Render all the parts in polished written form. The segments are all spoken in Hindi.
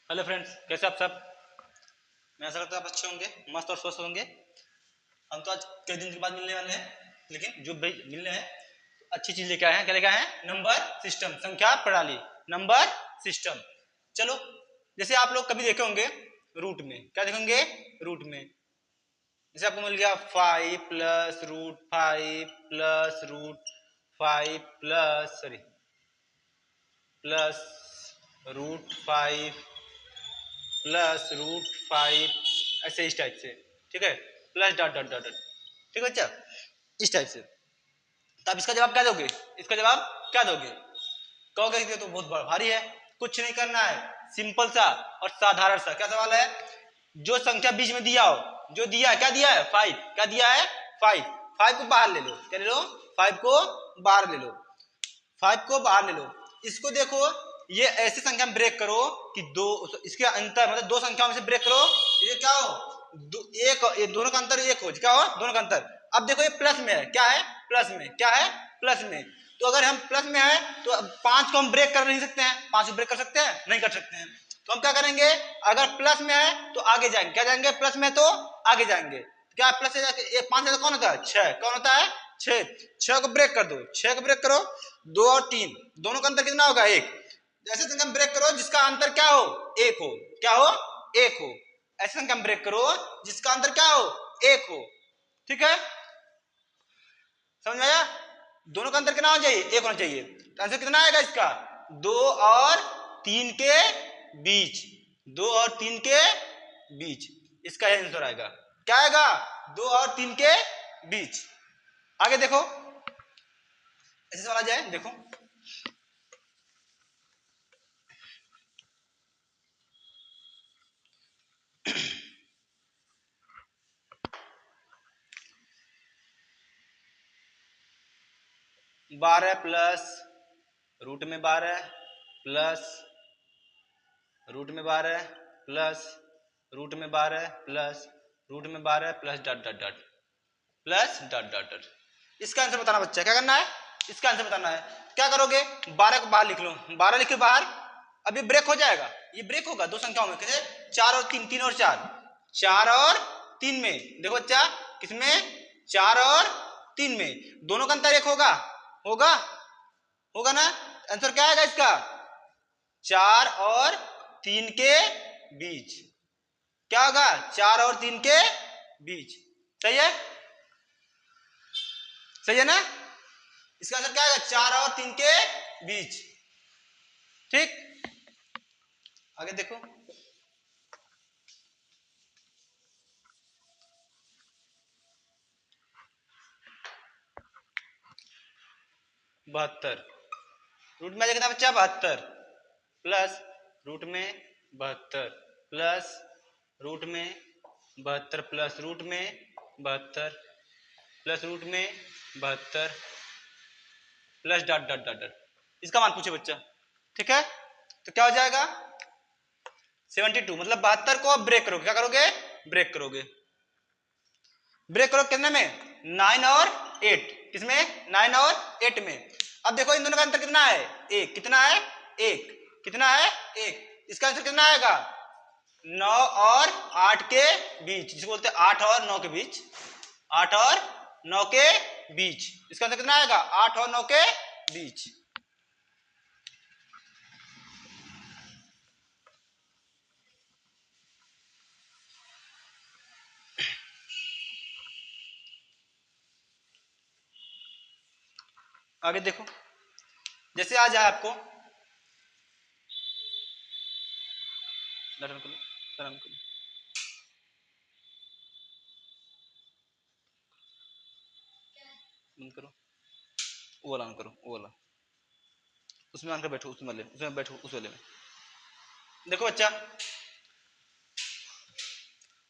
हेलो फ्रेंड्स, कैसे आप सब। मैं आशा करता हूँ आप अच्छे होंगे, मस्त और स्वस्थ होंगे। हम तो आज कई दिन के बाद मिलने वाले हैं, लेकिन जो भाई मिलने हैं तो अच्छी चीज लेके आए हैं। क्या लेके आए हैं? नंबर सिस्टम, संख्या प्रणाली, नंबर सिस्टम। चलो, जैसे आप लोग कभी देखे होंगे रूट में, क्या देखेंगे रूट में, जैसे आपको मिल गया 5 plus root 5 plus root 5 plus root 5 plus root 5, ऐसे इस टाइप से, ठीक है, plus dot dot dot dot, ठीक है बच्चा, इस टाइप से। तो आप इसका जवाब क्या दोगे? इसका जवाब क्या दोगे? कहोगे कि तो बहुत भारी है, कुछ नहीं करना है, सिंपल सा और साधारण सा। क्या सवाल है? जो संख्या बीच में दिया हो, जो दिया है, क्या दिया है? 5। क्या दिया है? 5। 5 को बाहर ले लो, क्या ले लो? 5 को बाहर ले लो, 5 को बाहर ले लो। इसको देखो, ये ऐसी संख्या में ब्रेक करो कि दो, इसके अंतर मतलब दो संख्याओं में से ब्रेक करो, ये क्या हो? एक, ये दोनों का अंतर एक हो, क्या हो? दोनों का अंतर। अब देखो ये प्लस में है, क्या है? प्लस में, क्या है? प्लस में। तो अगर हम प्लस में है तो 5 को हम ब्रेक कर नहीं सकते हैं। 5 को ब्रेक कर सकते हैं? नहीं कर सकते हैं। तो हम क्या करेंगे? अगर प्लस में है तो आगे जाएंगे, क्या जाएंगे? प्लस में तो आगे जाएंगे। क्या प्लस से जाके 5 से कौन होता है? 6। कौन होता है? 6। 6 को ब्रेक कर दो, 6 को ब्रेक करो, 2 और 3, दोनों का अंतर कितना होगा? 1। ऐसे संख्या ब्रेक करो जिसका अंतर क्या हो? 1 हो। क्या हो? 1 हो। ऐसे संख्या ब्रेक करो जिसका अंतर क्या हो? 1 हो। ठीक है, समझ में आया? दोनों का अंतर कितना होना चाहिए? 1 होना चाहिए। तो आंसर कितना आएगा इसका? 2 और 3 के बीच, 2 और 3 के बीच इसका आंसर आएगा। क्या आएगा? 2 और 3 के बीच। आगे देखो, ऐसे सवाल आ जाए, देखो 12 प्लस रूट में 12 प्लस रूट में 12 प्लस रूट में 12 प्लस रूट में 12 plus dot dot dot plus dot dot dot. इसका आंसर बताना बच्चा, क्या करना है? इसका आंसर बताना है। क्या करोगे? 12 को बाहर लिख लो, 12 लिखे बाहर। अब ये ब्रेक हो जाएगा, ये ब्रेक होगा दो संख्याओं में, कैसे? 4 और 3, 3 और 4, 4 और 3 में। देखो बच्चा, किसमें? 4 और 3 में, दोनों का अंतर 1 होगा, होगा, होगा ना? आंसर क्या आएगा इसका? 4 और 3 के बीच। क्या होगा? 4 और 3 के बीच। सही है? सही है ना? इसका आंसर क्या आएगा? 4 और 3 के बीच। ठीक, आगे देखो, बहत्तर रूट में कितना बच्चा? 72 प्लस रूट में 72 प्लस रूट में 72 प्लस रूट में 72 प्लस रूट में 72 plus dot dot dot dot. इसका मान पूछे बच्चा, ठीक है? तो क्या हो जाएगा? 72, मतलब 72 को अब ब्रेक करोगे, क्या करोगे? ब्रेक करोगे। ब्रेक करो कितने में? 9 और 8। किसमें? 9 और 8 में। अब देखो इन दोनों का अंतर कितना है? 1। कितना है? 1। कितना है? 1। इसका आंसर कितना आएगा? 9 और 8 के बीच, जिसको बोलते हैं 8 और 9 के बीच, 8 और 9 के बीच। इसका आंसर कितना आएगा? 8 और 9 के बीच। आगे देखो, जैसे आ जाए आपको, बंद करो, वो वाला ऑन करो, वो वाला, उसमें आकर बैठो, उसमें वाले, उसमें बैठो, उस वाले में। देखो बच्चा,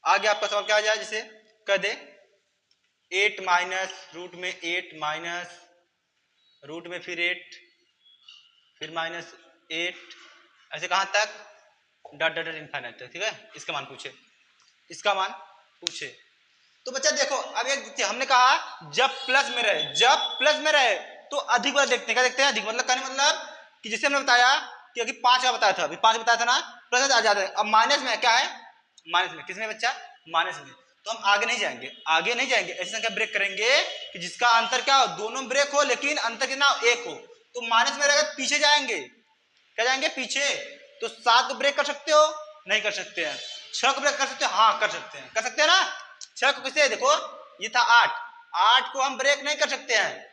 आगे आपका सवाल क्या आ जाए? जैसे कह दे 8 माइनस रूट में 8 माइनस रूट में फिर 8 फिर माइनस 8, ऐसे कहां तक? डॉट डॉट इनफाइनाइट तक, ठीक है? इसका मान पूछे, इसका मान पूछे। तो बच्चा देखो, अब एक हमने कहा जब प्लस में रहे, जब प्लस में रहे तो अधिक वाला देखते हैं। क्या देखते हैं? अधिक मतलब कहने मतलब कि जैसे हमने बताया क्योंकि 5 का बताया था, अभी 5 बताया था ना, प्लस आ जाता है। अब माइनस में क्या है, माइनस में किसमें बच्चा, माइनस में। तो हम आगे नहीं जाएंगे, आगे नहीं जाएंगे, ऐसी संख्या ब्रेक करेंगे कि जिसका अंतर क्या हो, दोनों ब्रेक हो लेकिन अंतर कितना हो, 1 हो। तो माइनस में रहेगा, पीछे जाएंगे, क्या जाएंगे, पीछे। तो 7 को ब्रेक कर सकते हो, नहीं कर सकते हैं। 6 को ब्रेक कर सकते हो, हाँ कर सकते हैं, कर सकते हैं ना। 6 को किसे, देखो ये था 8, 8 को हम ब्रेक नहीं कर सकते हैं।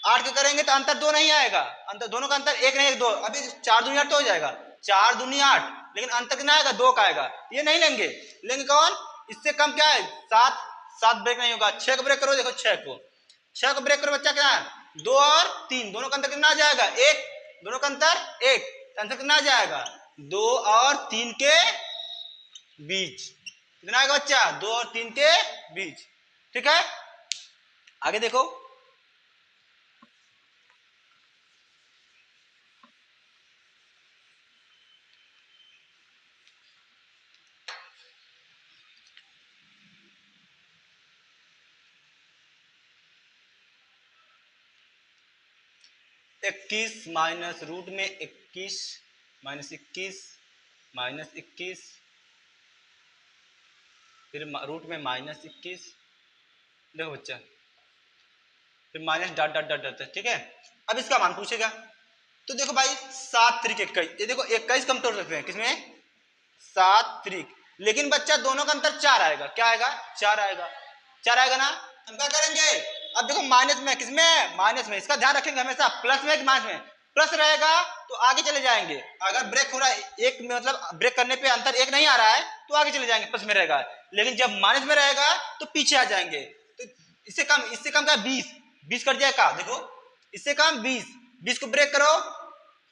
8 को करेंगे तो अंतर 2 नहीं आएगा, अंतर दोनों का अंतर 1 नहीं 1 2, अभी 4 दूनी 8 तो हो जाएगा, 4 दूनी 8, लेकिन अंतर कितना आएगा, 2 का आएगा। ये नहीं लेंगे, लेंगे कौन, इससे कम क्या है, 7, 7 ब्रेक नहीं होगा। 6 को ब्रेक करो, देखो 6 को ब्रेक करो बच्चा, क्या है 2 और 3, दोनों का अंतर कितना आ जाएगा 1, दोनों का अंतर 1, आंसर कितना आ जाएगा 2 और 3 के बीच, कितना आएगा बच्चा, 2 और 3 के बीच। ठीक है, आगे देखो, इक्कीस माइनस रूट में 21 माइनस 21 माइनस 21, फिर रूट में माइनस 21, देखो बच्चा, फिर minus dot dot dot dot. ठीक है, अब इसका मान पूछेगा, तो देखो भाई 7 त्रिक 21, ये देखो 21 कम तोड़ सकते हैं किसमें, 7 त्रिक, लेकिन बच्चा दोनों का अंतर 4 आएगा, क्या आएगा, 4 आएगा, 4 आएगा ना। हम क्या करेंगे, अब देखो माइनस में, किसमें, माइनस में, इसका ध्यान रखेंगे हमेशा, प्लस में माइनस में, प्लस रहेगा तो आगे चले जाएंगे। अगर ब्रेक हो रहा है एक में, मतलब ब्रेक करने पे अंतर 1 नहीं आ रहा है तो आगे चले जाएंगे, प्लस में रहेगा, लेकिन जब माइनस में रहेगा तो पीछे आ जाएंगे। तो इससे कम क्या, 20, 20 कट जाएगा, देखो इससे कम 20, 20 को ब्रेक करो,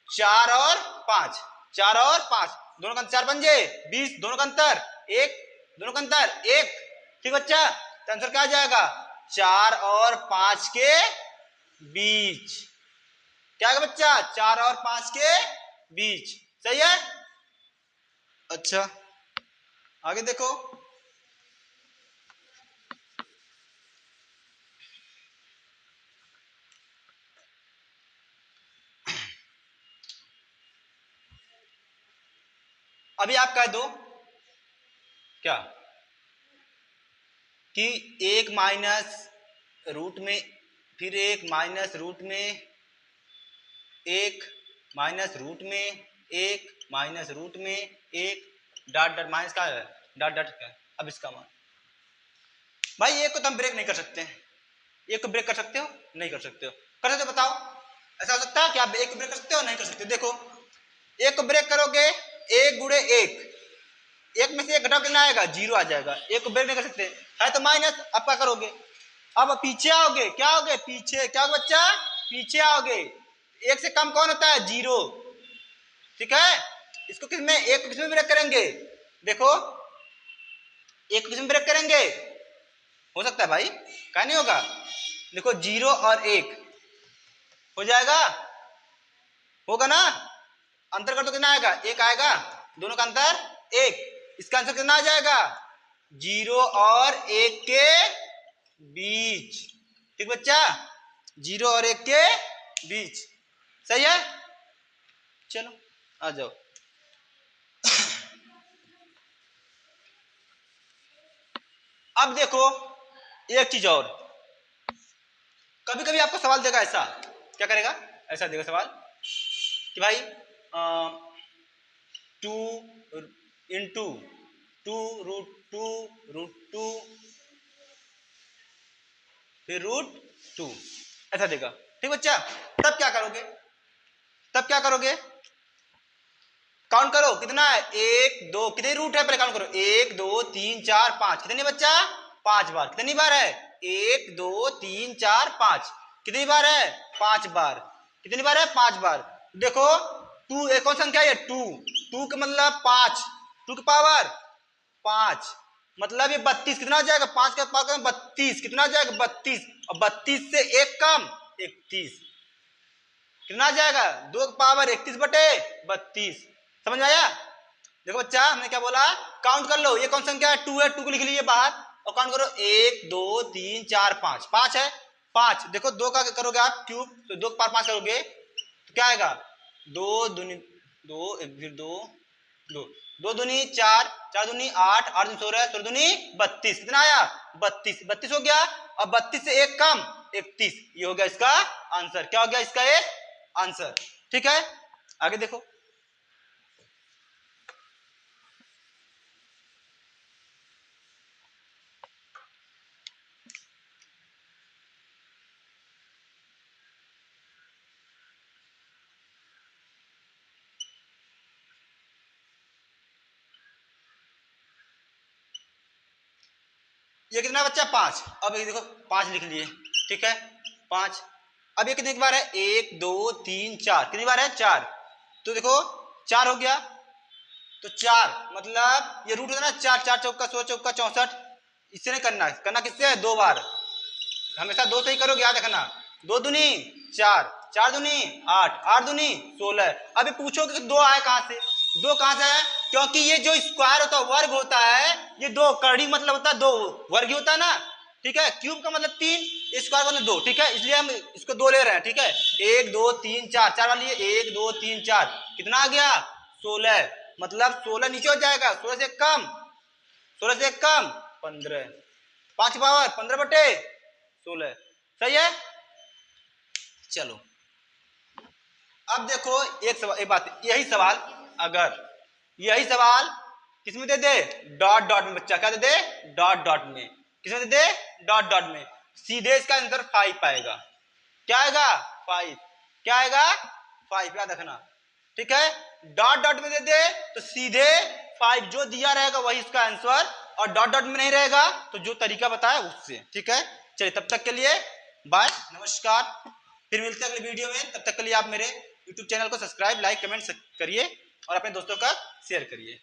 4 और 5, 4 और 5, दोनों का अंतर 4 बन जाए 20, दोनों का अंतर 1, दोनों का अंतर 1। ठीक बच्चा, तो आंसर क्या आ जाएगा, 4 और 5 के बीच, क्या है बच्चा, 4 और 5 के बीच, सही है। अच्छा आगे देखो, अभी आप कह दो क्या कि 1 माइनस रूट में, फिर 1 माइनस रूट में 1 माइनस रूट में 1 माइनस रूट में 1 डॉट डॉट माइनस का है, डॉट डॉट का। अब इसका मान भाई, एक को तो हम ब्रेक नहीं कर सकते हैं, एक को ब्रेक कर सकते हो, नहीं कर सकते हो, कर सकते हो बताओ, ऐसा हो सकता है कि आप एक को ब्रेक कर सकते हो, नहीं कर सकते। देखो एक को ब्रेक करोगे, 1 गुणे 1, एक में से एक घटाओ कितना आएगा, 0 आ जाएगा, एक को ब्रेक नहीं कर सकते है तो माइनस। अब क्या करोगे, अब पीछे आओगे, क्या आओगे पीछे, क्या होगा बच्चा, पीछे आओगे, एक से कम कौन होता है, 0। ठीक है, इसको किस में, एक को किस में ब्रेक करेंगे, देखो एक को किस में ब्रेक करेंगे, हो सकता है भाई, क्या नहीं होगा, देखो 0 और 1 हो जाएगा, होगा ना, अंतर कर तो कितना आएगा, 1 आएगा, दोनों का अंतर 1, इसका आंसर कितना आ जाएगा, 0 और 1 के बीच। ठीक बच्चा, 0 और 1 के बीच, सही है। चलो आ जाओ, अब देखो एक चीज और, कभी कभी आपको सवाल देगा ऐसा, क्या करेगा, ऐसा देगा सवाल कि भाई 2 इंटू 2 रूट 2 रूट 2 फिर रूट 2, ऐसा देगा। ठीक बच्चा, तब क्या करोगे, तब क्या करोगे, काउंट करो कितना है, 1 2, कितने रूट है पहले काउंट करो, 1 2 3 4 5, कितनी बच्चा, 5 बार, कितनी बार है, 1 2 3 4 5, कितनी बार है, 5 बार, कितनी बार है, 5 बार। देखो 2 एक कौन संख्या है, 2, 2 का मतलब 5, 2 की पावर 5, मतलब ये 32, कितना आ जाएगा, 5 का पावर 32, कितना आ जाएगा 32, और 32 से 1 कम 31, कितना आ जाएगा, 2 की पावर 31 बटे 32, समझ में आया। देखो बच्चा हमने क्या बोला, काउंट कर लो, ये कौन संख्या है, 2 है, 2 को लिख लीजिए बाहर और काउंट करो, 1 2 3 4 5, 5 है, 5 देखो 2 का करोगे आप क्यूब, तो 2 के पावर 5 करोगे तो क्या आएगा, 2 दूनी 2 फिर 2 2 2 दूनी 4 4 दूनी 8 8 दूनी 16 16 दूनी 32 कितना आया 32 32 हो गया। अब 32 से एक कम 31, ये हो गया इसका आंसर। क्या हो गया इसका एक आंसर। ठीक है, आगे देखो। ये कितना बच्चा 5। अब ये देखो 5 लिख लिए, ठीक है 5। अब ये कितनी बार है 1 2 3 4, कितनी बार है 4। तो देखो 4 हो गया, तो 4 मतलब ये रूट होता है ना 4 4 चौका 16 चौका 64, इससे नहीं करना, करना किससे है 2 बार, हमेशा 2 से ही करोगे, याद रखना। 2 दूनी 4 4 दूनी 8 8 दूनी 16। अभी पूछोगे कि 2 आए कहां से, 2 कहां से आया, क्योंकि ये जो स्क्वायर होता है वर्ग होता है, ये 2 करड़ी मतलब होता है 2 वर्ग होता है ना, ठीक है। क्यूब का मतलब 3, स्क्वायर मतलब 2, ठीक है, इसलिए हम इसको 2 ले रहे हैं, ठीक है। 1 2 3 4 4 वाली 1 2 3 4, कितना आ गया 16, मतलब 16 नीचे हो जाएगा, 16 से कम 16 से कम 15, 5 पावर 15/16, सही है। चलो अब देखो एक सवाल, एक बात, यही सवाल अगर यही सवाल किसमें दे दे डॉट डॉट में, बच्चा क्या दे दे डॉट डॉट में, किसमें दे दे डॉट डॉट में, सीधे इसका आंसर 5 आएगा। क्या आएगा 5, क्या आएगा 5, याद रखना, ठीक है। डॉट डॉट में दे दे तो सीधे 5 जो दिया रहेगा वही इसका आंसर, और डॉट डॉट में नहीं रहेगा तो जो तरीका बताया उससे, ठीक है। चलिए तब तक के लिए बाय, नमस्कार, फिर मिलते हैं अगले वीडियो में। तब तक के लिए आप मेरे यूट्यूब चैनल को सब्सक्राइब लाइक कमेंट करिए और अपने दोस्तों का शेयर करिए।